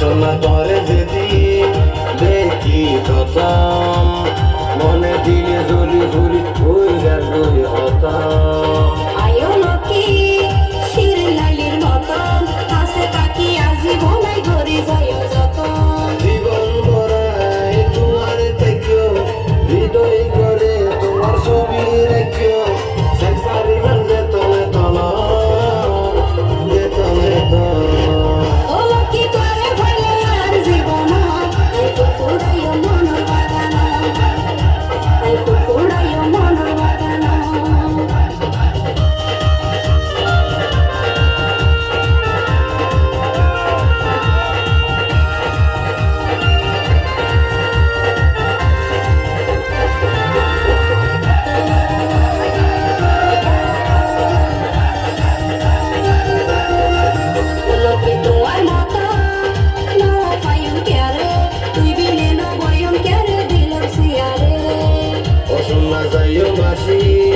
সোনা তরে যেদিন দেখি প্রথম মনে দিলে জলি ঘুরি ওই গেল হতাম আয়ো লক্ষ্মী শিরলালির মতন হাসে তাকি আজীবনাই ধরে যায় যতন জীবন ভরাই তোমার থেকেও হৃদয় করে তোমার ছবি রেখেও সংসারি যে তলে তলা যে তলে তলা ও লক্ষ্মী করে ফেলে আর জীবন আই ফুরাইও মন বাগান আই ফুরাইও মন বাগান যাইও মাসি